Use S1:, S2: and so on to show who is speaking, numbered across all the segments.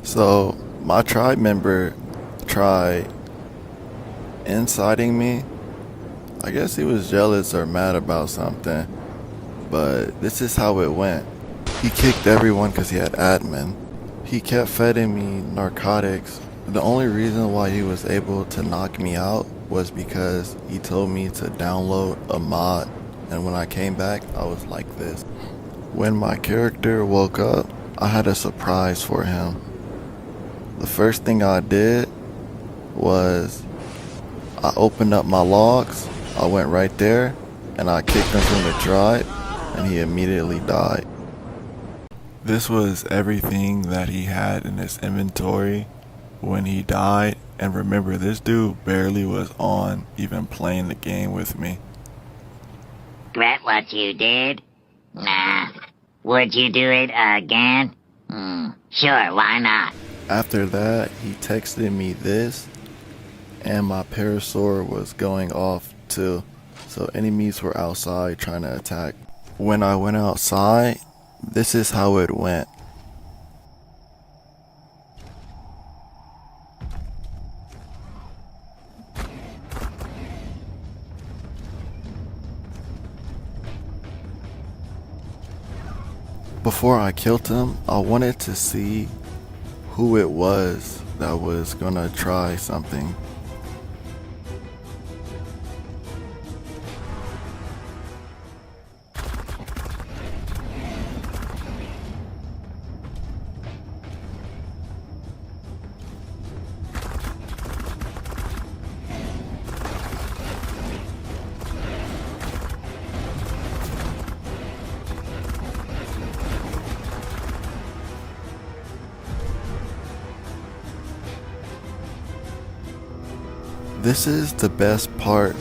S1: So my tribe member tried inciting me. I guess he was jealous or mad about something, but this is how it went. He kicked everyone because he had admin. He kept feeding me narcotics. The only reason why he was able to knock me out was because he told me to download a mod, and when I came back, I was like this. When my character woke up, I had a surprise for him. The first thing I did was I opened up my logs, I went right there, and I kicked him from the tribe, and he immediately died. This was everything that he had in his inventory when he died, and remember, this dude barely was on even playing the game with me.
S2: Regret what you did? Nah. Would you do it again? Sure, why not?
S1: After that, he texted me this, and my parasaur was going off too, so enemies were outside trying to attack. When I went outside, this is how it went. Before I killed him, I wanted to see who it was that was gonna try something. This is the best part.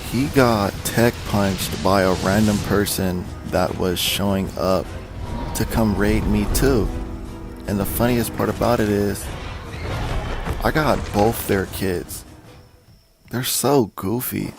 S1: He got tech punched by a random person that was showing up to come raid me too. And the funniest part about it is, I got both their kids. They're so goofy.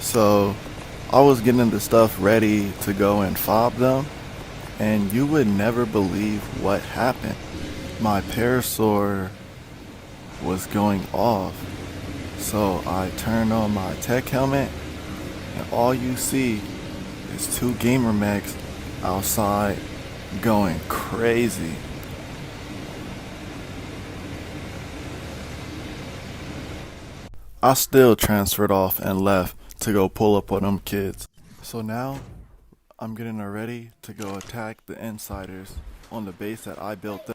S1: So I was getting the stuff ready to go and fob them, and you would never believe what happened. My parasaur was going off, so I turned on my tech helmet, and all you see is two gamer mechs outside going crazy. I still transferred off and left to go pull up on them kids. So now I'm getting ready to go attack the insiders on the base that I built.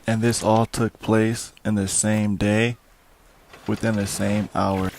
S1: And this all took place in the same day, within the same hour.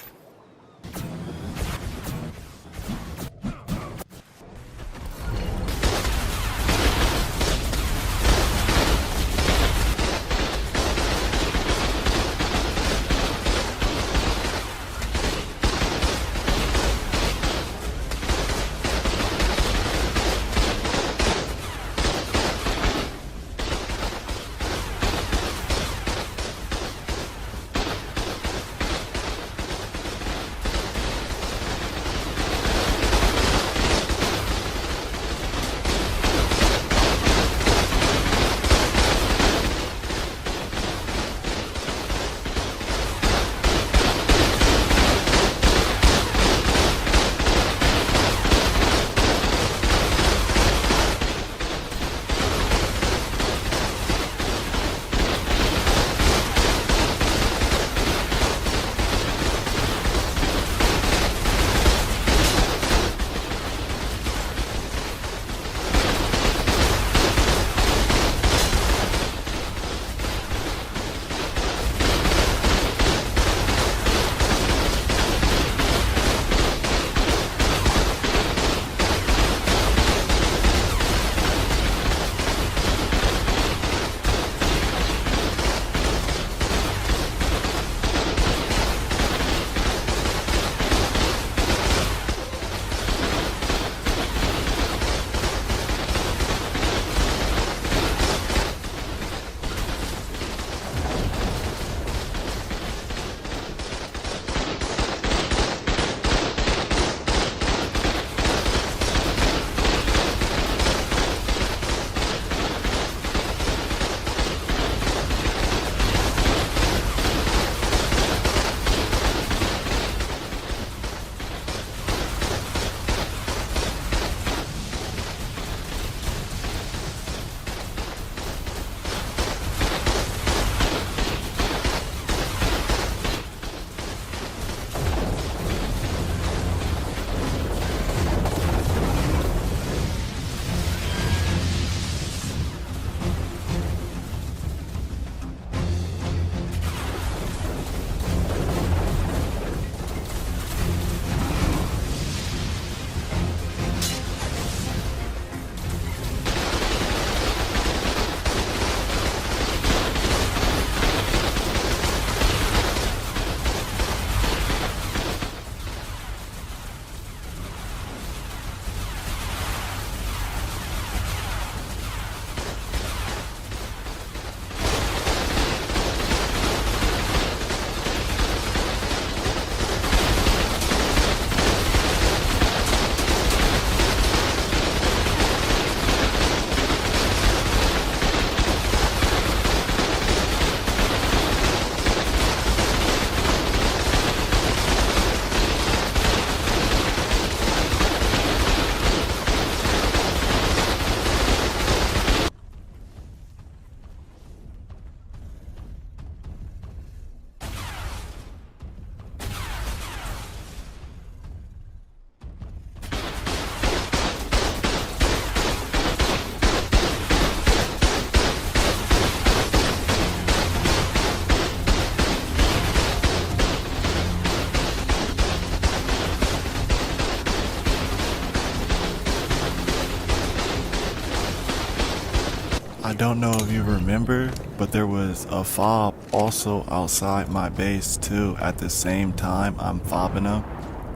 S1: I don't know if you remember, but there was a fob also outside my base too at the same time I'm fobbing him,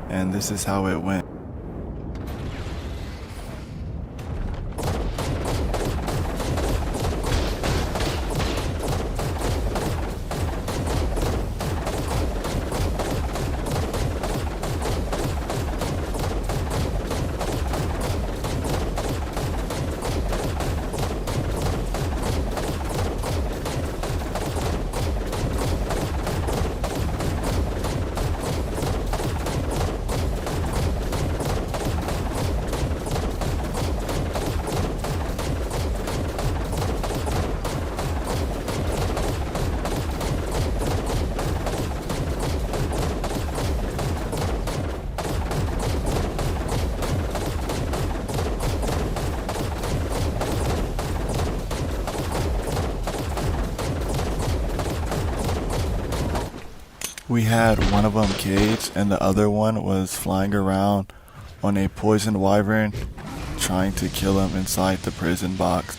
S1: and this is how it went. We had one of them caged and the other one was flying around on a poisoned wyvern trying to kill him inside the prison box.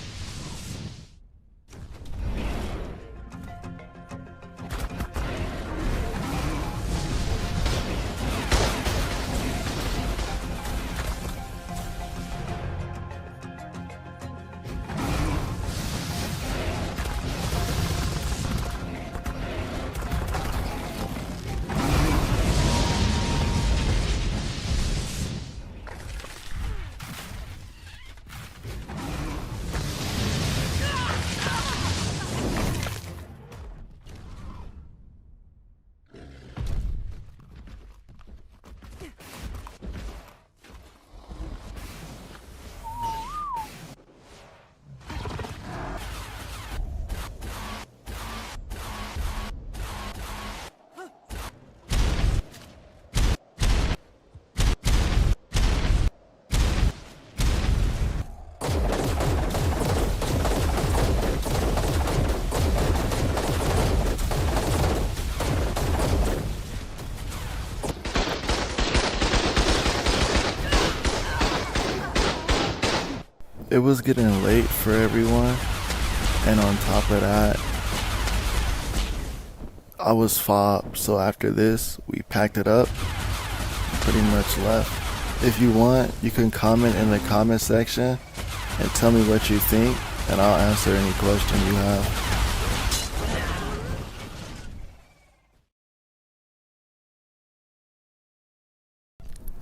S1: It was getting late for everyone, and on top of that, I was fobbed, so after this, we packed it up, pretty much left. If you want, you can comment in the comment section and tell me what you think, and I'll answer any question you have.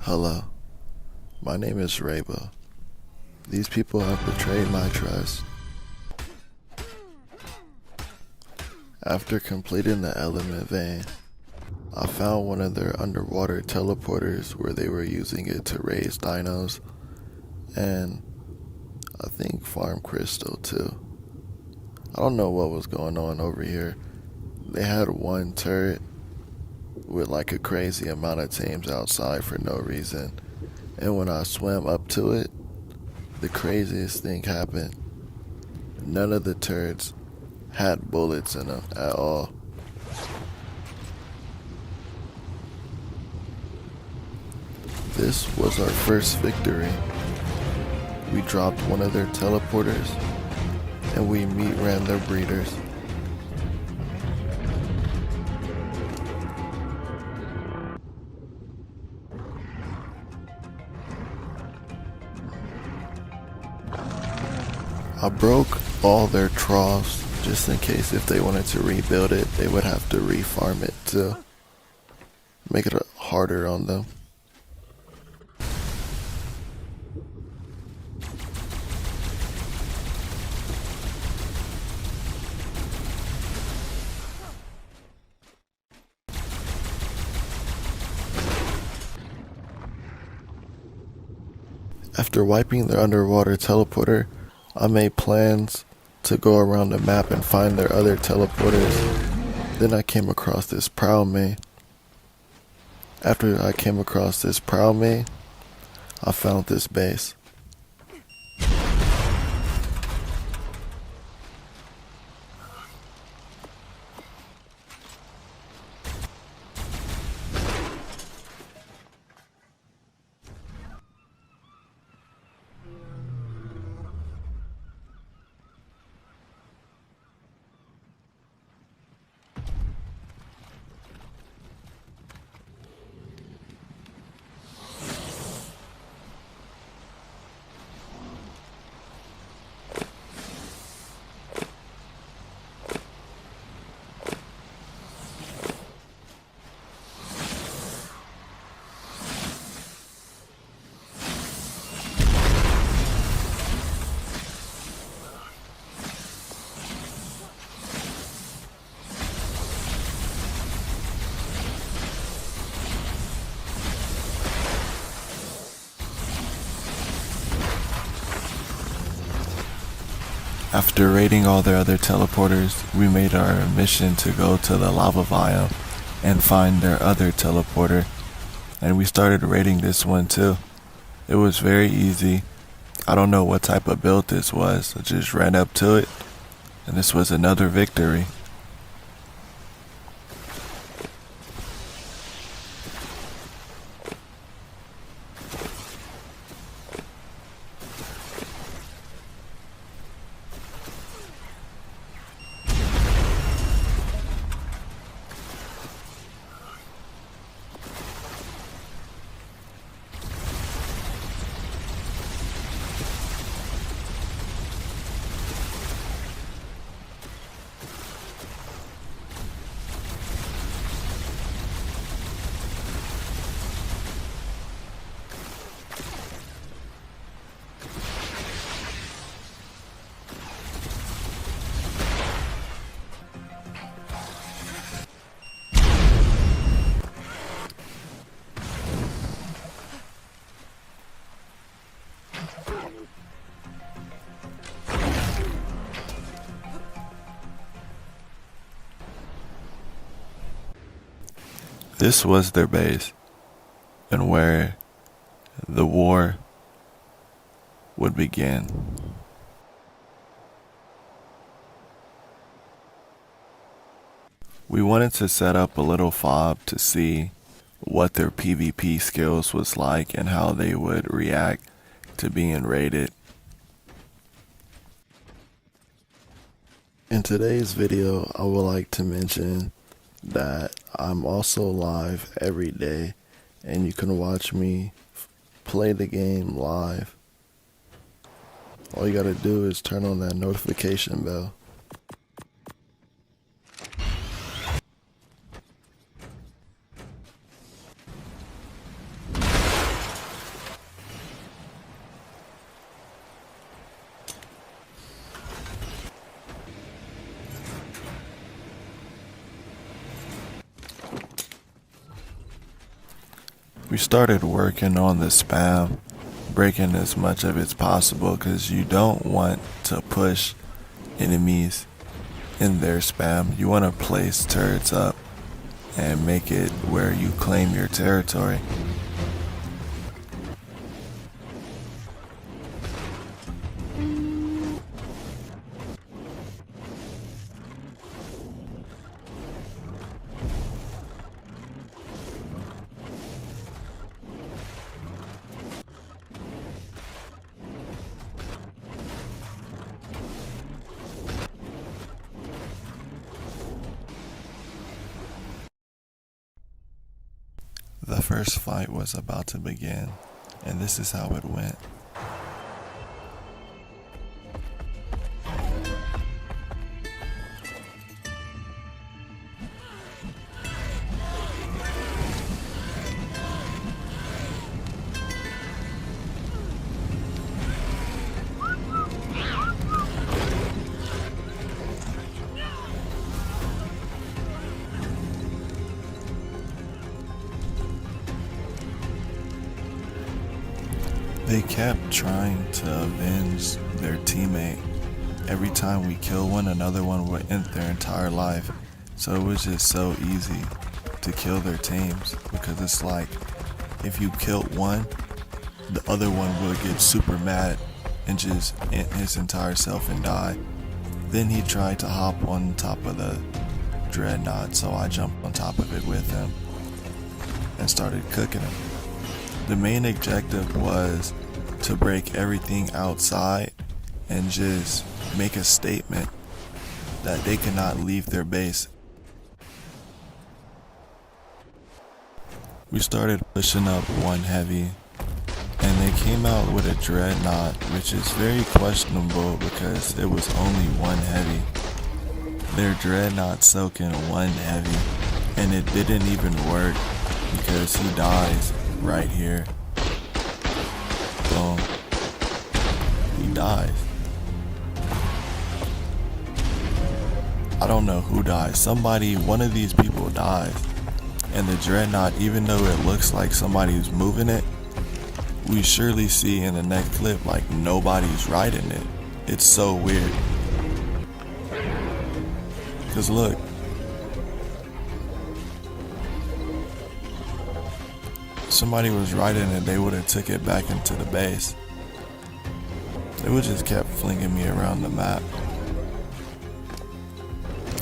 S1: Hello, my name is Rainbow. These people have betrayed my trust. After completing the element vein, I found one of their underwater teleporters where they were using it to raise dinos, and I think farm crystal too. I don't know what was going on over here. They had one turret with like a crazy amount of teams outside for no reason, and when I swam up to it, the craziest thing happened. None of the turrets had bullets in them at all. This was our first victory. We dropped one of their teleporters and we meat ran their breeders. I broke all their troughs just in case if they wanted to rebuild it, they would have to refarm it to make it harder on them. After wiping their underwater teleporter, I made plans to go around the map and find their other teleporters. Then I came across this prowl main. After I came across this prowl main, I found this base. After raiding all their other teleporters, we made our mission to go to the lava biome and find their other teleporter, and we started raiding this one too. It was very easy. I don't know what type of build this was. I just ran up to it, and this was another victory. This was their base, and where the war would begin. We wanted to set up a little fob to see what their PvP skills was like and how they would react to being raided. In today's video, I would like to mention that I'm also live every day, and you can watch me play the game live. All you gotta do is turn on that notification bell. We started working on the spam, breaking as much of it as possible, because you don't want to push enemies in their spam. You want to place turrets up and make it where you claim your territory. The first fight was about to begin, and this is how it went. They kept trying to avenge their teammate. Every time we kill one, another one would end their entire life. So it was just so easy to kill their teams, because it's like if you killed one, the other one would get super mad and just end his entire self and die. Then he tried to hop on top of the dreadnought, so I jumped on top of it with him and started cooking him. The main objective was to break everything outside and just make a statement that they cannot leave their base. We started pushing up one heavy, and they came out with a dreadnought, which is very questionable because it was only one heavy. Their dreadnought soaking one heavy, and it didn't even work because he dies right here. Boom. He dies. I don't know who dies. One of these people dies. And the dreadnought, even though it looks like somebody's moving it, we surely see in the next clip like nobody's riding it. It's so weird. Cause look. Somebody was riding it, they would have took it back into the base. They would just kept flinging me around the map.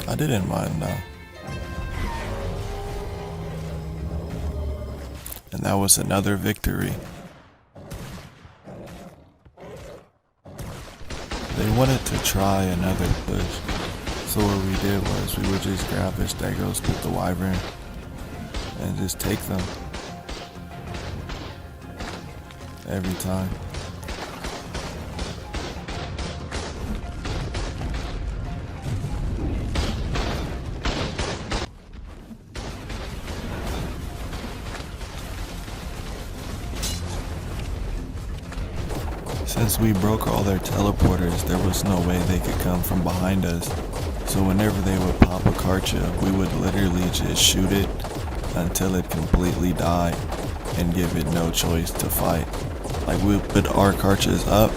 S1: I didn't mind though. And that was another victory. They wanted to try another push. So what we did was we would just grab their stegos, put the wyvern, and just take them. Every time. Since we broke all their teleporters, there was no way they could come from behind us. So whenever they would pop a Karcha, we would literally just shoot it until it completely died and give it no choice to fight. Like we would put our Karchas up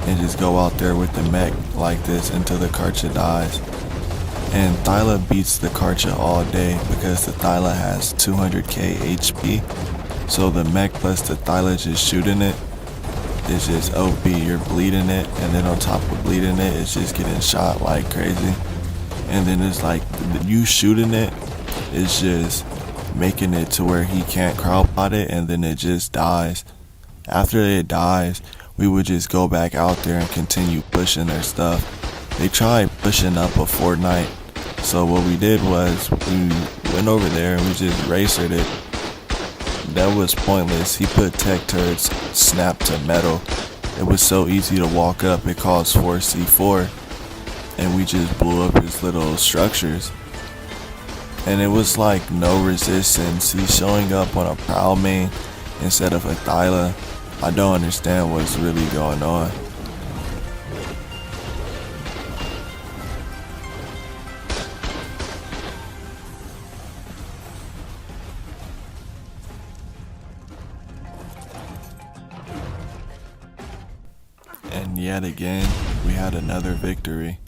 S1: and just go out there with the mech like this until the Karcha dies. And Thyla beats the Karcha all day because the Thyla has 200k HP. So the mech plus the Thyla just shooting it is just OP. You're bleeding it, and then on top of bleeding it, it's just getting shot like crazy. And then it's like you shooting it is just making it to where he can't crowd pot it, and then it just dies. After it dies, we would just go back out there and continue pushing their stuff. They tried pushing up a Fortnite, so what we did was we went over there and we just racered it. That was pointless. He put tech turrets snapped to metal. It was so easy to walk up, it caused 4C4, and we just blew up his little structures. And it was like no resistance. He's showing up on a prowl main instead of a Thyla. I don't understand what's really going on. And yet again, we had another victory.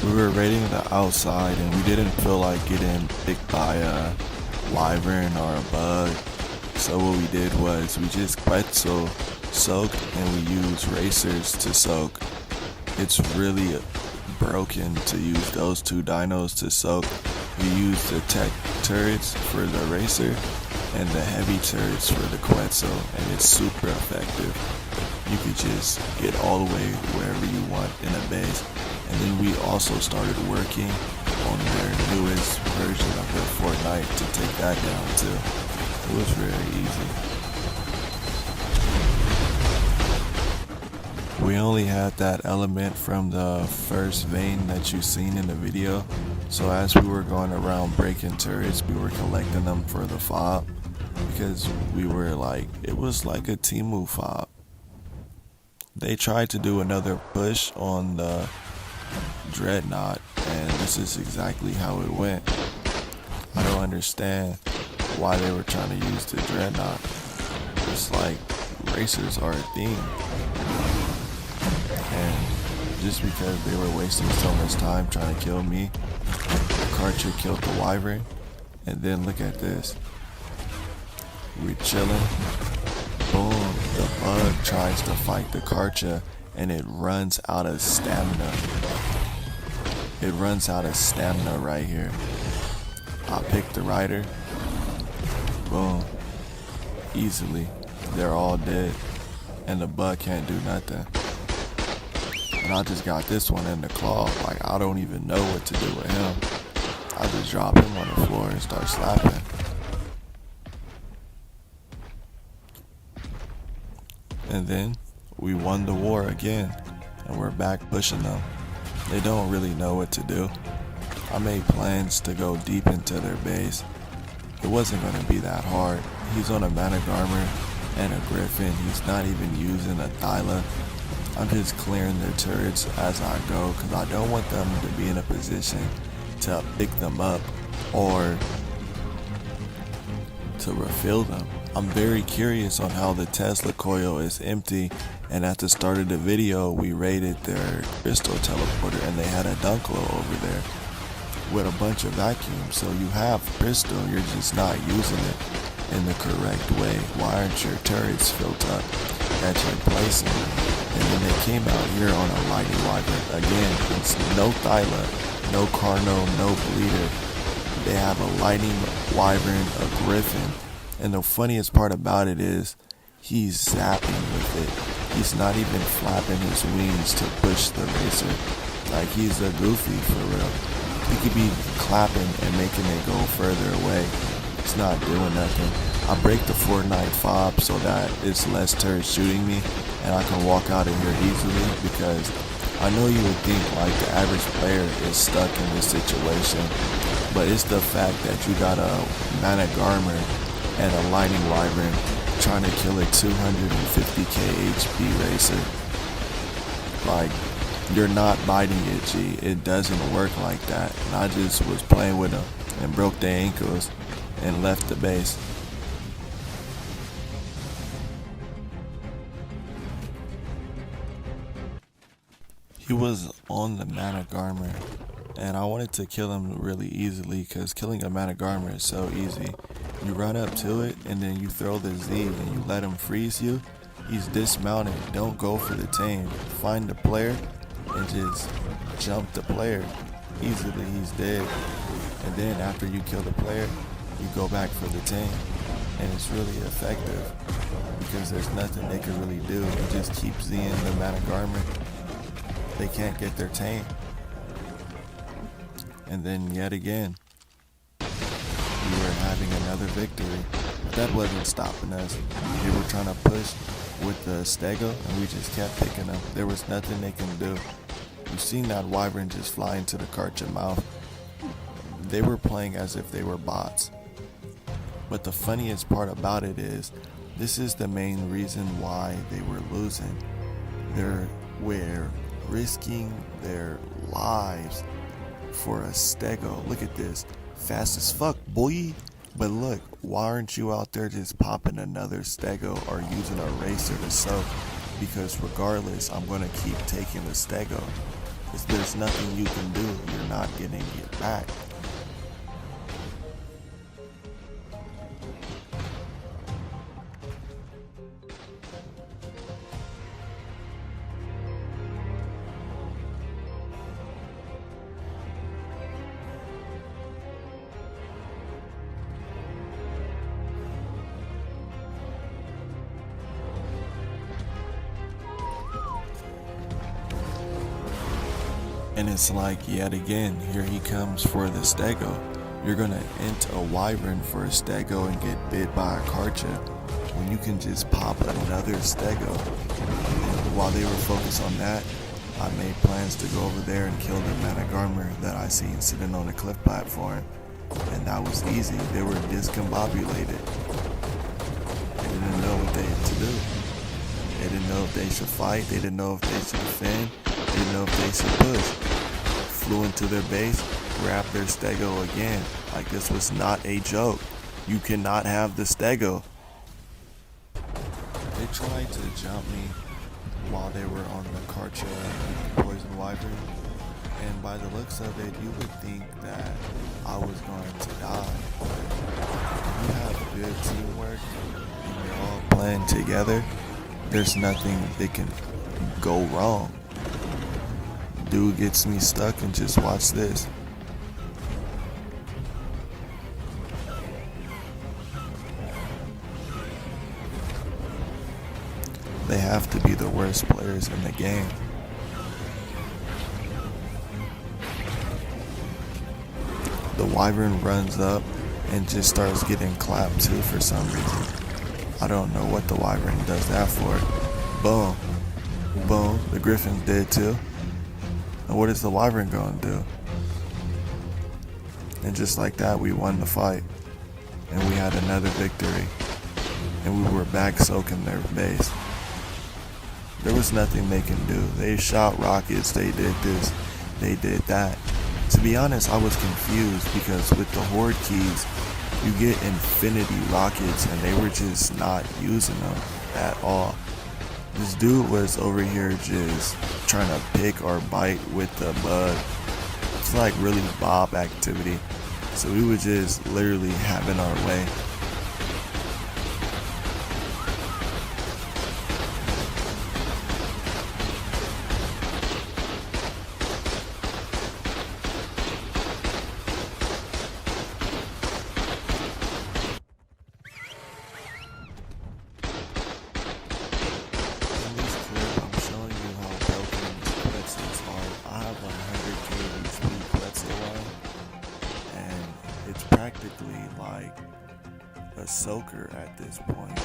S1: We were raiding the outside and we didn't feel like getting picked by a wyvern or a bug. So what we did was we just pretzel soaked and we used racers to soak. It's really broken to use those two dinos to soak. We used the tech turrets for the racer and the heavy turrets for the Quetzal, and it's super effective. You could just get all the way wherever you want in a base. And then we also started working on their newest version of their Fortnite to take that down too. It was very easy. We only had that element from the first vein that you seen in the video. So as we were going around breaking turrets, we were collecting them for the fob. Because we were like, it was like a Temu fob. They tried to do another push on the Dreadnought, and this is exactly how it went. I don't understand why they were trying to use the Dreadnought. It's like racers are a thing. And just because they were wasting so much time trying to kill me, the Karcha killed the wyvern, and then look at this. We're chilling. Boom. The bug tries to fight the Karcha and it runs out of stamina. It runs out of stamina right here. I picked the rider. Boom. Easily. They're all dead. And the bug can't do nothing. And I just got this one in the claw. Like, I don't even know what to do with him. I just drop him on the floor and start slapping. And then we won the war again, and we're back pushing them. They don't really know what to do. I made plans to go deep into their base. It wasn't going to be that hard. He's on a manic armor and a griffin. He's not even using a Thyla. I'm just clearing their turrets as I go because I don't want them to be in a position to pick them up or to refill them. I'm very curious on how the Tesla coil is empty, and at the start of the video we raided their crystal teleporter and they had a Dunklo over there with a bunch of vacuums. So you have crystal, you're just not using it in the correct way. Why aren't your turrets filled up that you're placing? And then they came out here on a lightning wyvern. Again, it's no Thyla, no Carno, no Bleeder. They have a lightning wyvern, a griffin. And the funniest part about it is he's zapping with it. He's not even flapping his wings to push the racer. Like, he's a goofy for real. He could be clapping and making it go further away. It's not doing nothing. I break the Fortnite fob so that it's less turrets shooting me and I can walk out of here easily, because I know you would think like the average player is stuck in this situation, but it's the fact that you got a Mana Garmer and a lightning wyvern trying to kill a 250k HP racer. Like, you're not biting it, G. It doesn't work like that. And I just was playing with them and broke their ankles and left the base. He was on the Mana Garmer, and I wanted to kill him really easily because killing a Mana Garmer is so easy. You run up to it and then you throw the Z and you let him freeze you. He's dismounted. Don't go for the tame. Find the player and just jump the player. Easily he's dead. And then after you kill the player, you go back for the tame. And it's really effective because there's nothing they can really do. You just keep Zing the Mana Garmer. They can't get their tame. And then yet again, we were having another victory. But that wasn't stopping us. They were trying to push with the Stego and we just kept picking them. There was nothing they can do. You've seen that wyvern just fly into the Karcha mouth. They were playing as if they were bots. But the funniest part about it is, this is the main reason why they were losing. They were risking their lives for a Stego. Look at this. Fast as fuck, boy. But look, why aren't you out there just popping another Stego or using a racer to soak? Because regardless, I'm going to keep taking the Stego. There's nothing you can do. You're not getting it back. And it's like, yet again, here he comes for the Stego. You're gonna int a wyvern for a Stego and get bit by a Karcha when you can just pop another Stego. And while they were focused on that, I made plans to go over there and kill the Mana Garmer that I seen sitting on the cliff platform. And that was easy. They were discombobulated. They didn't know what they had to do. They didn't know if they should fight. They didn't know if they should defend. They didn't know if they should push. Flew into their base, grabbed their Stego again. Like, this was not a joke. You cannot have the Stego. They tried to jump me while they were on the Karcha poison wyvern. And by the looks of it, you would think that I was going to die. But when you have good teamwork and you're all playing together, there's nothing that can go wrong. Dude gets me stuck and just watch this. They have to be the worst players in the game. The wyvern runs up and just starts getting clapped too for some reason. I don't know what the wyvern does that for. Boom. Boom. The griffin's dead too. And what is the wyvern going to do? And just like that, we won the fight. And we had another victory. And we were back soaking their base. There was nothing they can do. They shot rockets, they did this, they did that. To be honest, I was confused because with the horde keys, you get infinity rockets, and they were just not using them at all. This dude was over here just trying to pick or bite with the bug. It's like really Bob activity. So we were just literally having our way. In this clip, I'm showing you how broken these pretzels are. I have 100k HP pretzel line, and it's practically like a soaker at this point.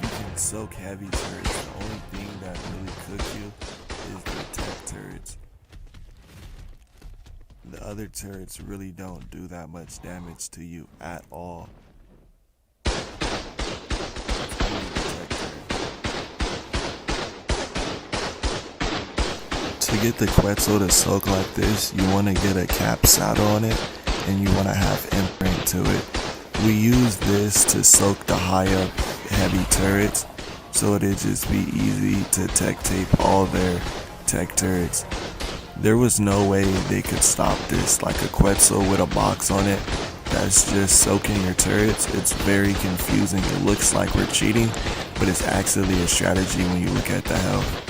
S1: You can soak heavy turrets. The only thing that really cooks you is the tech turrets. The other turrets really don't do that much damage to you at all. It's only the tech turrets. To get the Quetzal to soak like this, you want to get a cap saddle on it, and you want to have imprint to it. We use this to soak the high up heavy turrets, so it'd just be easy to tech tape all their tech turrets. There was no way they could stop this. Like a Quetzal with a box on it that's just soaking your turrets, it's very confusing. It looks like we're cheating, but it's actually a strategy when you look at the health.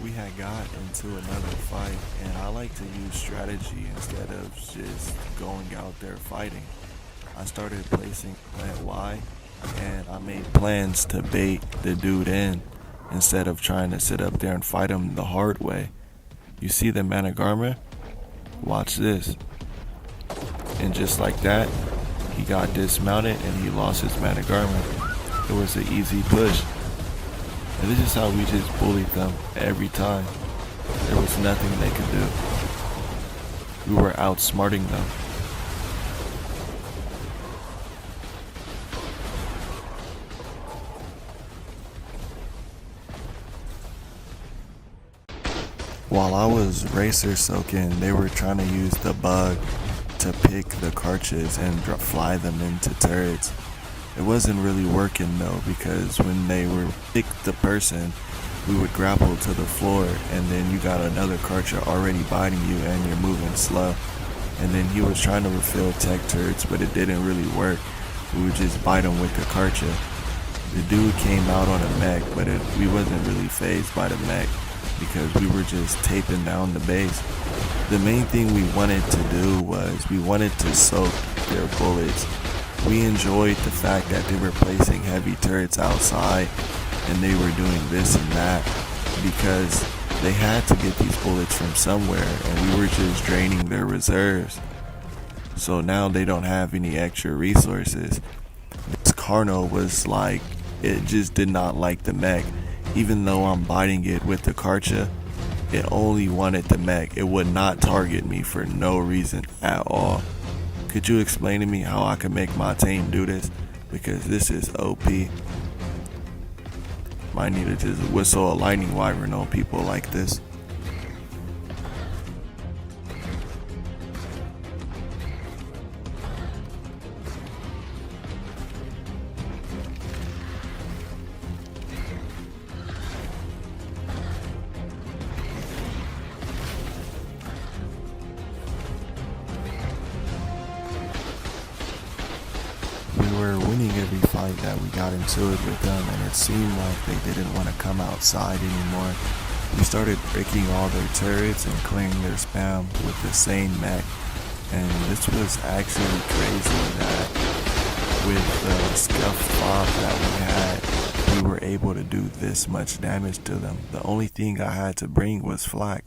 S1: We had got into another fight, and I like to use strategy instead of just going out there fighting. I started placing plant Y, and I made plans to bait the dude in instead of trying to sit up there and fight him the hard way. You see the man of Garma? Watch this. And just like that, he got dismounted and he lost his man of Garma. It was an easy push. And this is how we just bullied them every time. There was nothing they could do. We were outsmarting them. While I was racer soaking, they were trying to use the bug to pick the cartridges and fly them into turrets. It wasn't really working though, because when they were pick the person, we would grapple to the floor, and then you got another cartridge already biting you and you're moving slow. And then he was trying to refill tech turrets, but it didn't really work. We would just bite him with the cartridge. The dude came out on a mech, but we wasn't really fazed by the mech because we were just taping down the base. The main thing we wanted to do was we wanted to soak their bullets. We enjoyed the fact that they were placing heavy turrets outside and they were doing this and that because they had to get these bullets from somewhere, and we were just draining their reserves. So now they don't have any extra resources. This Carno was like, it just did not like the mech. Even though I'm biting it with the Karcha, it only wanted the mech. It would not target me for no reason at all. Could you explain to me how I can make my team do this? Because this is OP. Might need to just whistle a lightning wyvern on people like this. We were winning every fight that we got into it with them, and it seemed like they didn't want to come outside anymore. We started breaking all their turrets and clearing their spam with the same mech, and this was actually crazy that with the scuff fob that we had, we were able to do this much damage to them. The only thing I had to bring was flak.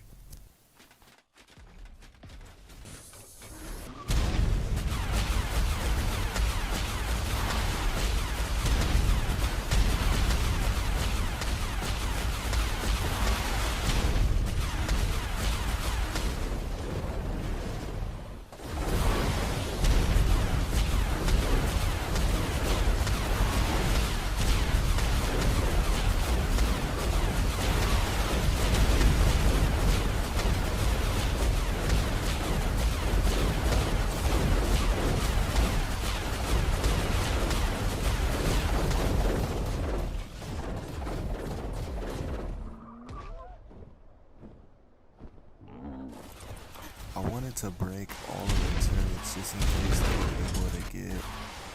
S1: wanted to break all of their turrets just in case they were able to get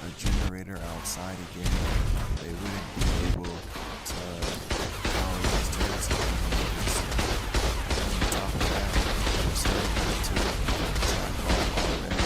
S1: a generator outside again. They wouldn't be able to power these turrets up anymore. So on top of that, I was heading back to attack all there.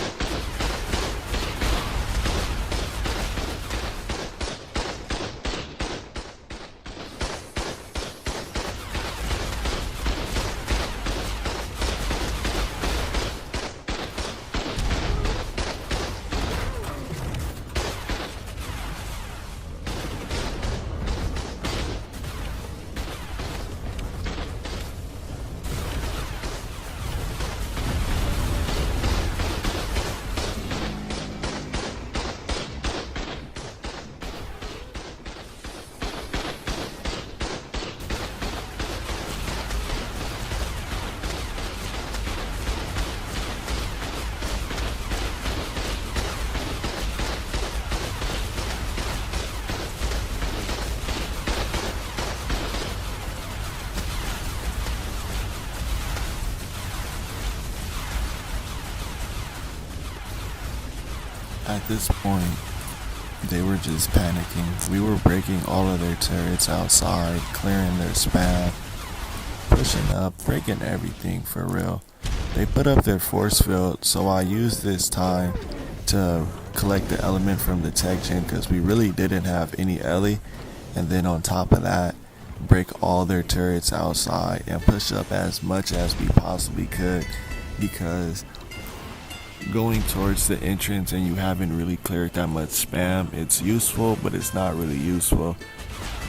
S1: At this point, they were just panicking. We were breaking all of their turrets outside, clearing their spam, pushing up, breaking everything for real. They put up their force field, so I used this time to collect the element from the tech gen because we really didn't have any Ellie. And then on top of that, break all their turrets outside and push up as much as we possibly could, because going towards the entrance and you haven't really cleared that much spam, it's useful, but it's not really useful.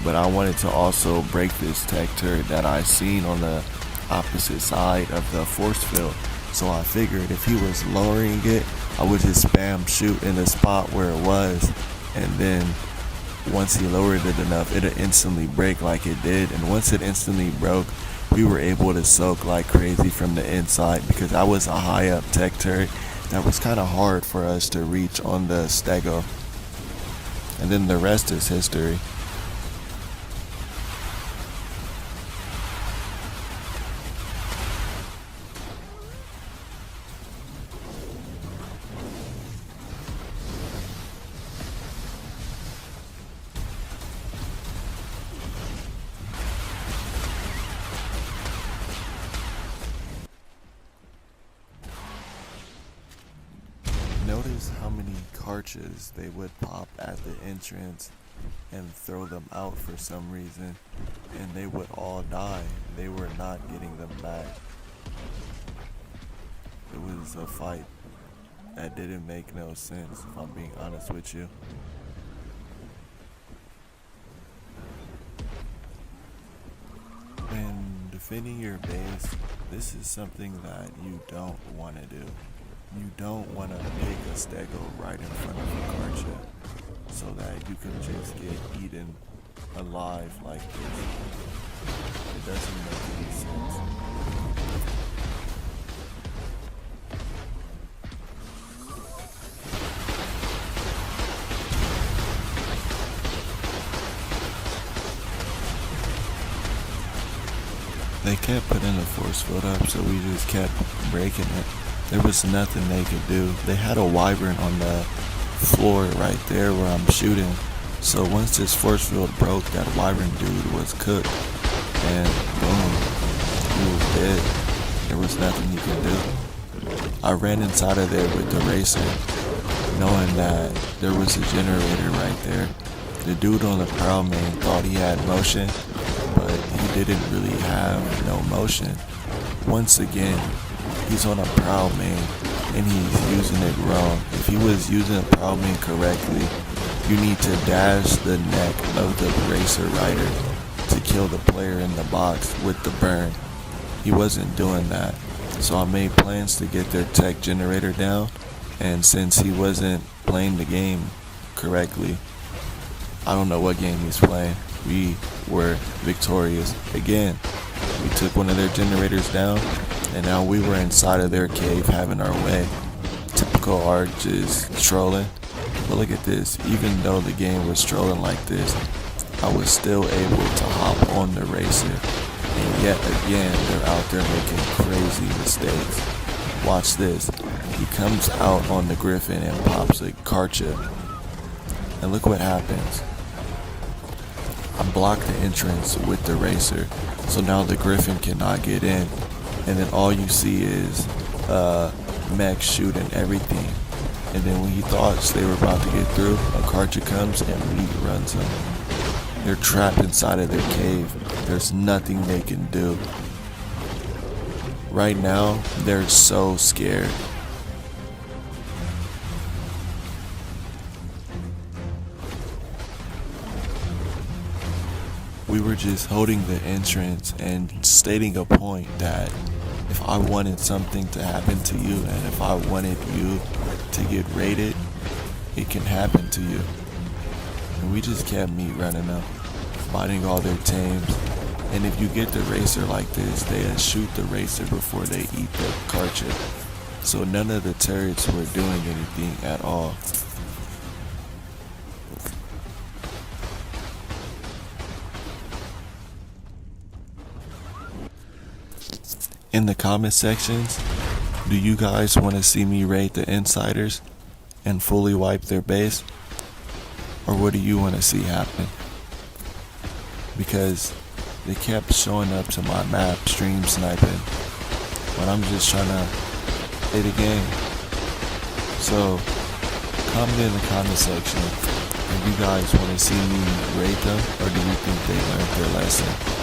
S1: But I wanted to also break this tech turret that I seen on the opposite side of the force field. So I figured if he was lowering it, I would just spam shoot in the spot where it was, and then once he lowered it enough, it'll instantly break like it did. And once it instantly broke, we were able to soak like crazy from the inside, because that was a high up tech turret that was kind of hard for us to reach on the stego. And then the rest is history. Notice how many cartridges they would pop at the entrance and throw them out for some reason, and they would all die. They were not getting them back. It was a fight that didn't make no sense, if I'm being honest with you. When defending your base, this is something that you don't want to do. You don't want to pick a stego right in front of a cartridge so that you can just get eaten alive like this. It doesn't make any sense. They kept putting the force field up, so we just kept breaking it. There was nothing they could do. They had a wyvern on the floor right there where I'm shooting. So once this force field broke, that wyvern dude was cooked. And boom, he was dead. There was nothing he could do. I ran inside of there with the racer, knowing that there was a generator right there. The dude on the prowl main thought he had motion, but he didn't really have no motion. Once again, he's on a prowl main and he's using it wrong. If he was using a prowl main correctly, you need to dash the neck of the racer rider to kill the player in the box with the burn. He wasn't doing that. So I made plans to get their tech generator down, and since he wasn't playing the game correctly, I don't know what game he's playing, we were victorious again. We took one of their generators down, and now we were inside of their cave having our way. Typical Ark just trolling. But look at this, even though the game was trolling like this, I was still able to hop on the racer. And yet again, they're out there making crazy mistakes. Watch this. He comes out on the Griffin and pops a car chip. And look what happens. I blocked the entrance with the racer, so now the Griffin cannot get in. And then all you see is mech shooting everything. And then when he thought they were about to get through, a Karcha comes and meat runs them. They're trapped inside of their cave. There's nothing they can do. Right now, they're so scared. We were just holding the entrance and stating a point that if I wanted something to happen to you and if I wanted you to get raided, it can happen to you. And we just kept meat running up, fighting all their tames. And if you get the racer like this, they shoot the racer before they eat the Karcha. So none of the turrets were doing anything at all. In the comment sections, do you guys want to see me raid the insiders and fully wipe their base? Or what do you want to see happen? Because they kept showing up to my map stream sniping when I'm just trying to play the game. So comment in the comment section if you guys want to see me raid them, or do you think they learned their lesson?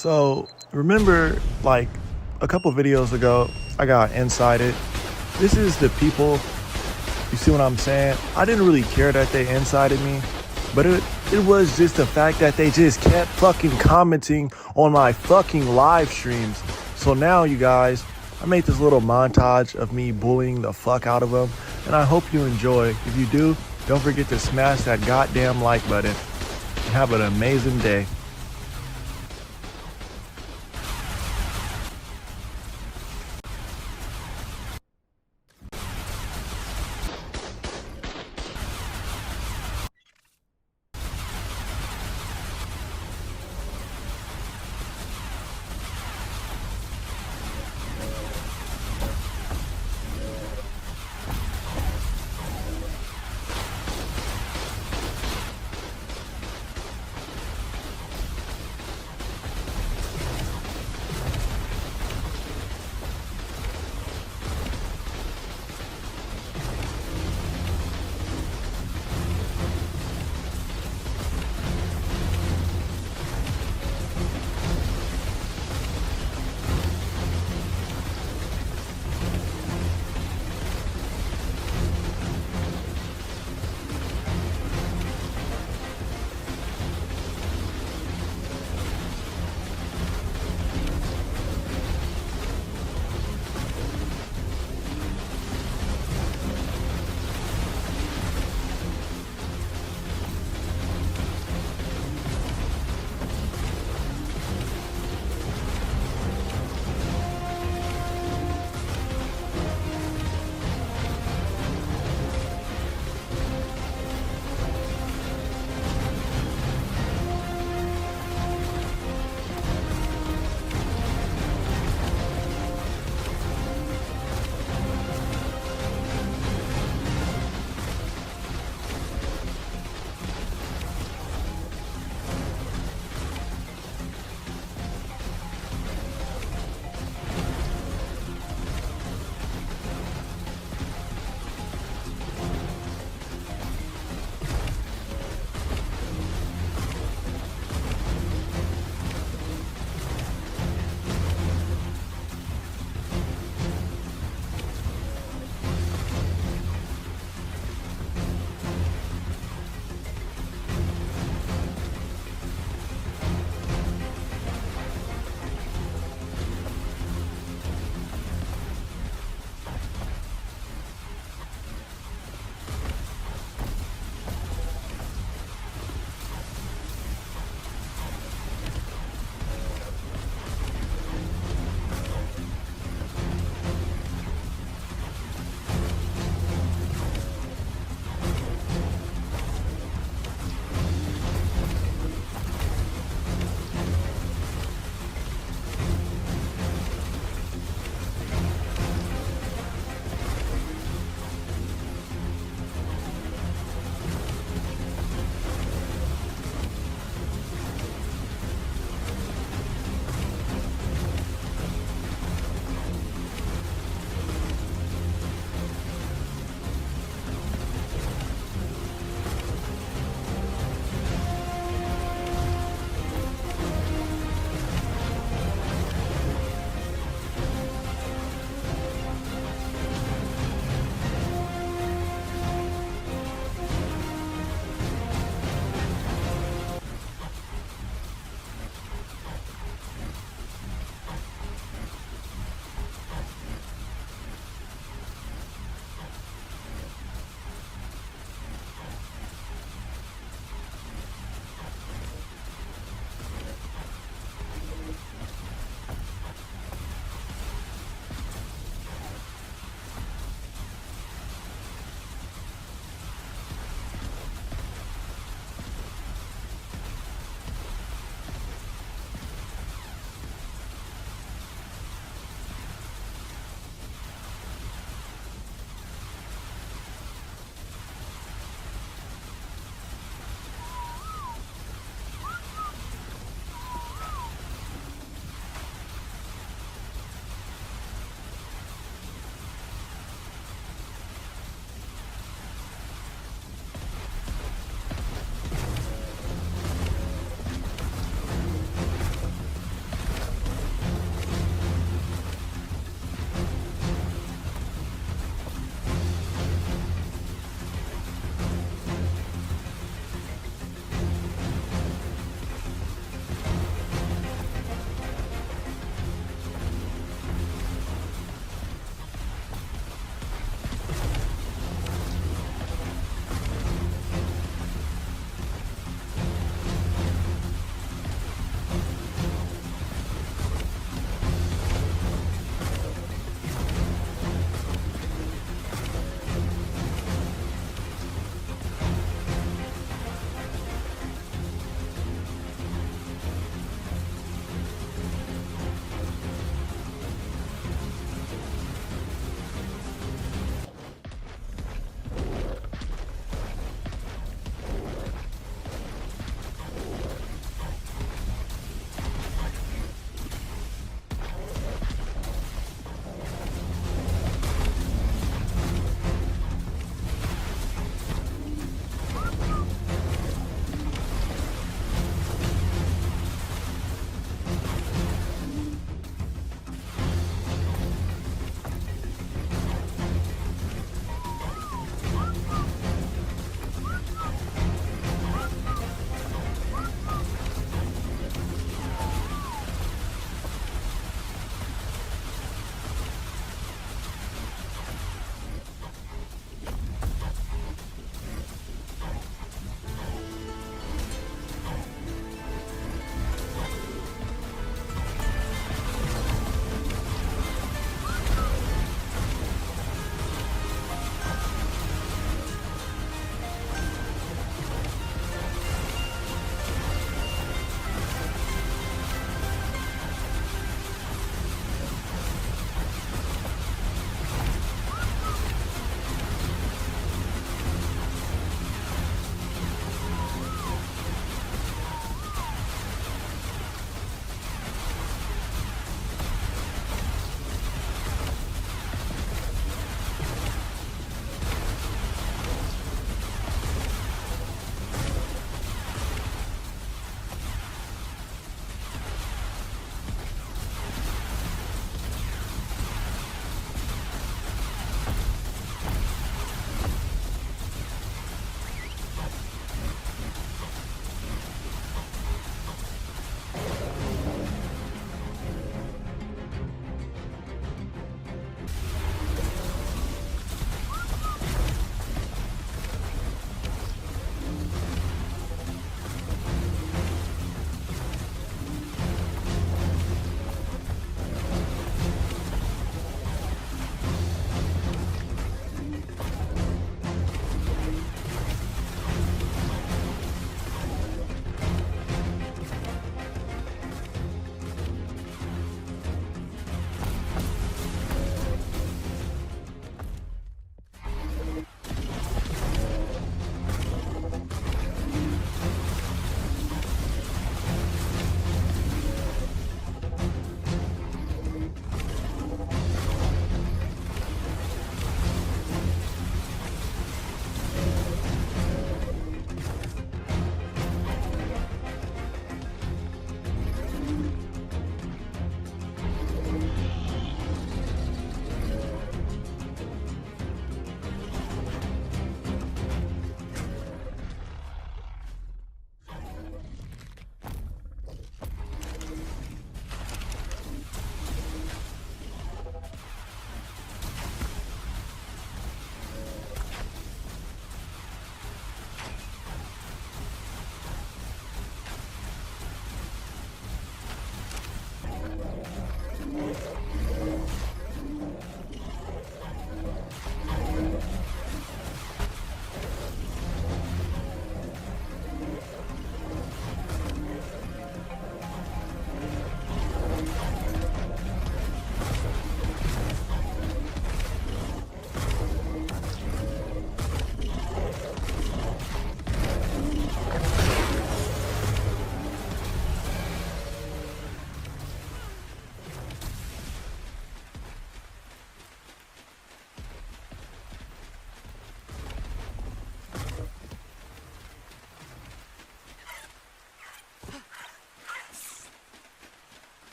S3: So remember, like a couple videos ago, I got incited. This is the people. You see what I'm saying? I didn't really care that they incited me, but it was just the fact that they just kept fucking commenting on my fucking live streams. So now, you guys, I made this little montage of me bullying the fuck out of them, and I hope you enjoy. If you do, don't forget to smash that goddamn like button. Have an amazing day.